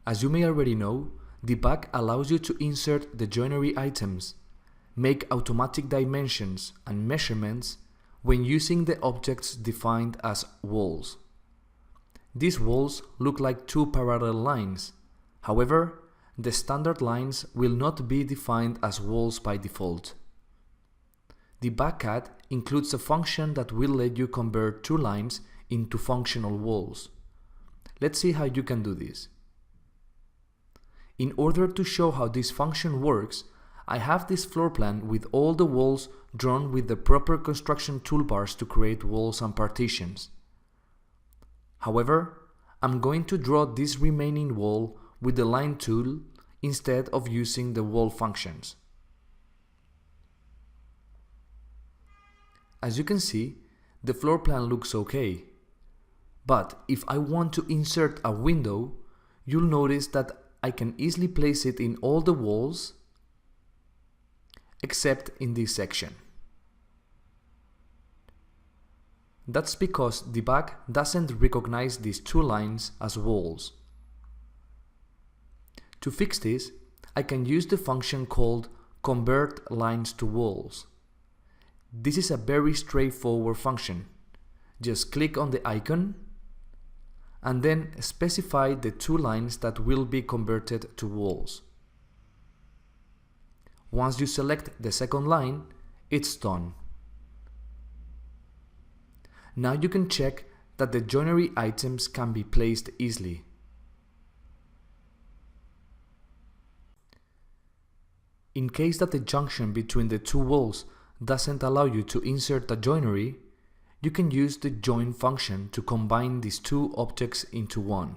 As you may already know, Dibac allows you to insert the joinery items, make automatic dimensions and measurements when using the objects defined as walls. These walls look like two parallel lines. However, the standard lines will not be defined as walls by default. Dibac includes a function that will let you convert two lines into functional walls. Let's see how you can do this. In order to show how this function works, I have this floor plan with all the walls drawn with the proper construction toolbars to create walls and partitions. However, I'm going to draw this remaining wall with the line tool instead of using the wall functions. As you can see, the floor plan looks okay. But if I want to insert a window, you'll notice that I can easily place it in all the walls except in this section. That's because Dibac doesn't recognize these two lines as walls. To fix this, I can use the function called convert lines to walls. This is a very straightforward function. Just click on the icon and then specify the two lines that will be converted to walls. Once you select the second line, it's done. Now you can check that the joinery items can be placed easily. In case that the junction between the two walls doesn't allow you to insert the joinery, you can use the join function to combine these two objects into one.